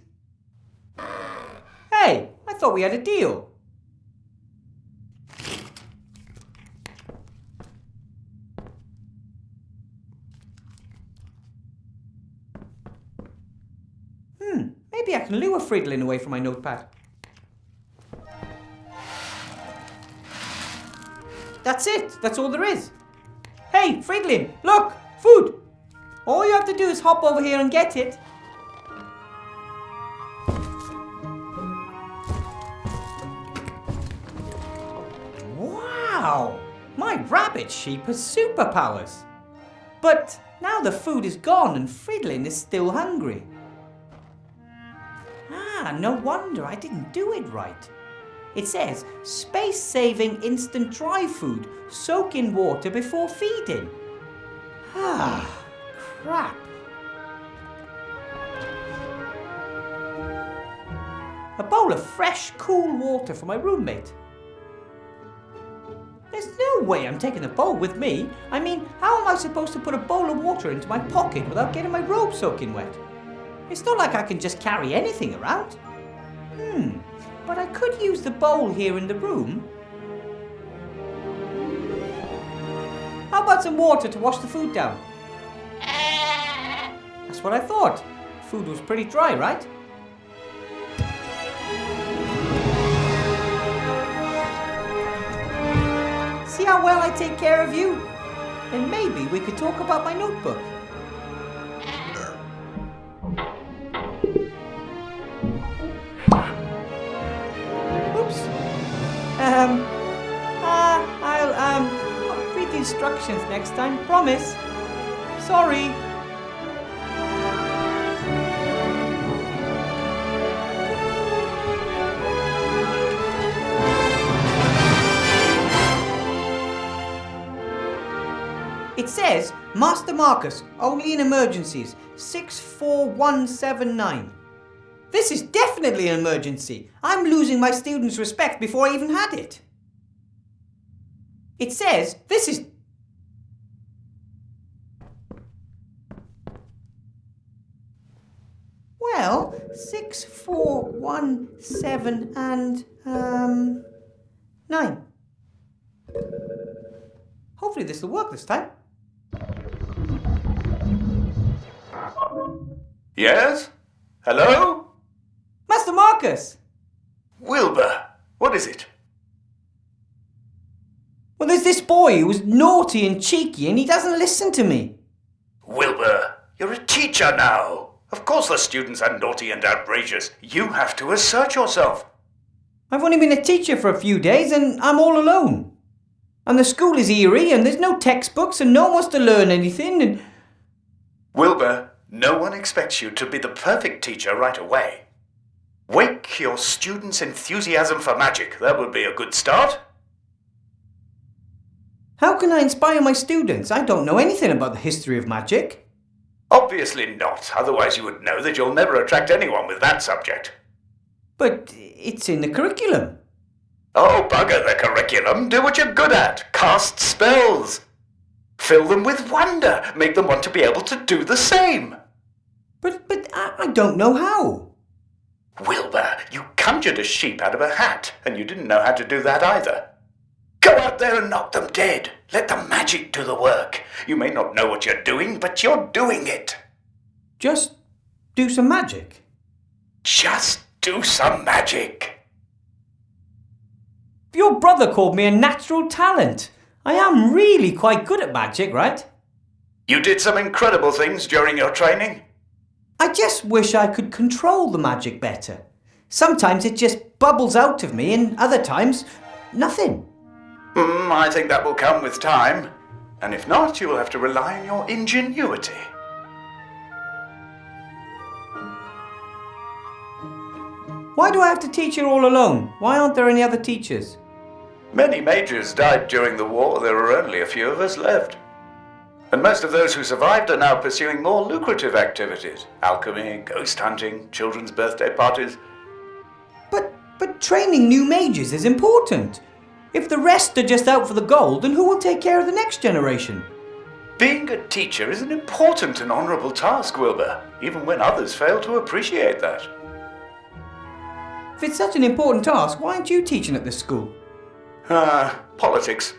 Hey, I thought we had a deal. Maybe I can lure Fridolin away from my notepad. That's it. That's all there is. Hey, Fridolin, look! Food! All you have to do is hop over here and get it. Wow! My rabbit sheep has superpowers. But now the food is gone and Fridolin is still hungry. Ah, no wonder I didn't do it right. It says, space-saving instant dry food. Soak in water before feeding. Ah, crap. A bowl of fresh, cool water for my roommate. There's no way I'm taking the bowl with me. I mean, how am I supposed to put a bowl of water into my pocket without getting my robe soaking wet? It's not like I can just carry anything around. But I could use the bowl here in the room. How about some water to wash the food down? That's what I thought. Food was pretty dry, right? See how well I take care of you? And maybe we could talk about my notebook. I'll read the instructions next time, promise. Sorry. It says, Master Marcus, only in emergencies, 64179. This is definitely an emergency. I'm losing my students' respect before I even had it. It says, this is... Well, 6, 4, 1, 7, and 9. Hopefully this will work this time.
Yes? Hello?
Master Marcus!
Wilbur, what is it?
Well, there's this boy who's naughty and cheeky and he doesn't listen to me.
Wilbur, you're a teacher now. Of course the students are naughty and outrageous. You have to assert yourself.
I've only been a teacher for a few days and I'm all alone. And the school is eerie and there's no textbooks and no one wants to learn anything and...
Wilbur, no one expects you to be the perfect teacher right away. Wake your students' enthusiasm for magic. That would be a good start.
How can I inspire my students? I don't know anything about the history of magic.
Obviously not, otherwise you would know that you'll never attract anyone with that subject.
But it's in the curriculum.
Oh, bugger the curriculum. Do what you're good at. Cast spells. Fill them with wonder. Make them want to be able to do the same.
But I don't know how.
Wilbur, you conjured a sheep out of a hat, and you didn't know how to do that either. Go out there and knock them dead. Let the magic do the work. You may not know what you're doing, but you're doing it.
Just do some magic.
Just do some magic.
Your brother called me a natural talent. I am really quite good at magic, right?
You did some incredible things during your training.
I just wish I could control the magic better. Sometimes it just bubbles out of me and other times, nothing.
I think that will come with time. And if not, you will have to rely on your ingenuity.
Why do I have to teach it all alone? Why aren't there any other teachers?
Many mages died during the war. There are only a few of us left. And most of those who survived are now pursuing more lucrative activities. Alchemy, ghost hunting, children's birthday parties.
But training new mages is important. If the rest are just out for the gold, then who will take care of the next generation?
Being a teacher is an important and honourable task, Wilbur, even when others fail to appreciate that.
If it's such an important task, why aren't you teaching at this school?
Politics.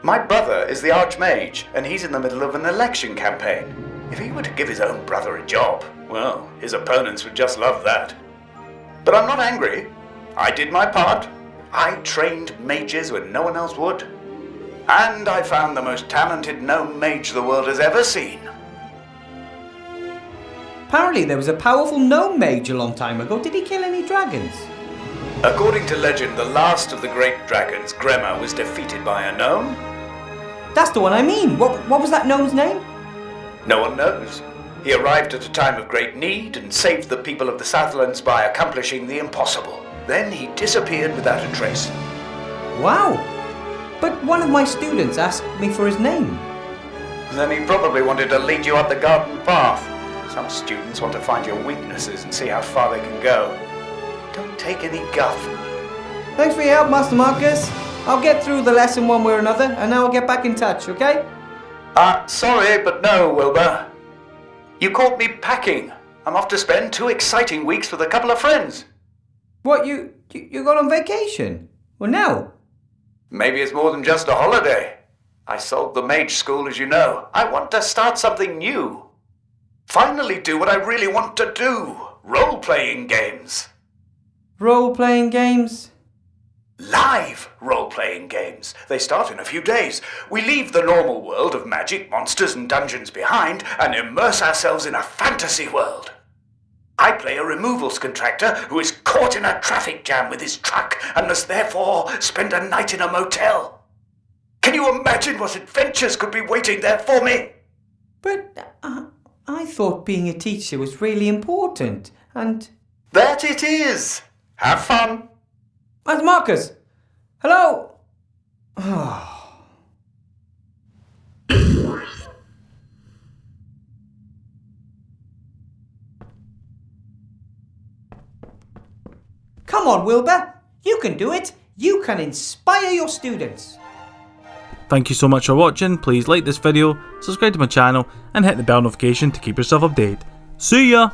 My brother is the Archmage, and he's in the middle of an election campaign. If he were to give his own brother a job, well, his opponents would just love that. But I'm not angry. I did my part. I trained mages when no one else would. And I found the most talented gnome mage the world has ever seen.
Apparently there was a powerful gnome mage a long time ago. Did he kill any dragons?
According to legend, the last of the great dragons, Gremma, was defeated by a gnome.
That's the one I mean. What was that gnome's name?
No one knows. He arrived at a time of great need and saved the people of the Southlands by accomplishing the impossible. Then he disappeared without a trace.
Wow! But one of my students asked me for his name.
Then he probably wanted to lead you up the garden path. Some students want to find your weaknesses and see how far they can go. Don't take any guff.
Thanks for your help, Master Marcus. I'll get through the lesson one way or another, and then I'll get back in touch, okay?
Sorry, but no, Wilbur. You caught me packing. I'm off to spend 2 exciting weeks with a couple of friends.
What, you got on vacation? Well, now?
Maybe it's more than just a holiday. I sold the mage school, as you know. I want to start something new. Finally do what I really want to do. Role-playing games.
Role-playing games?
Live role-playing games. They start in a few days. We leave the normal world of magic, monsters and dungeons behind and immerse ourselves in a fantasy world. I play a removals contractor who is caught in a traffic jam with his truck and must therefore spend a night in a motel. Can you imagine what adventures could be waiting there for me?
But I thought being a teacher was really important, and...
That it is! Have fun!
Master Marcus! Hello! Come on, Wilbur! You can do it! You can inspire your students!
Thank you so much for watching. Please like this video, subscribe to my channel and hit the bell notification to keep yourself updated. See ya!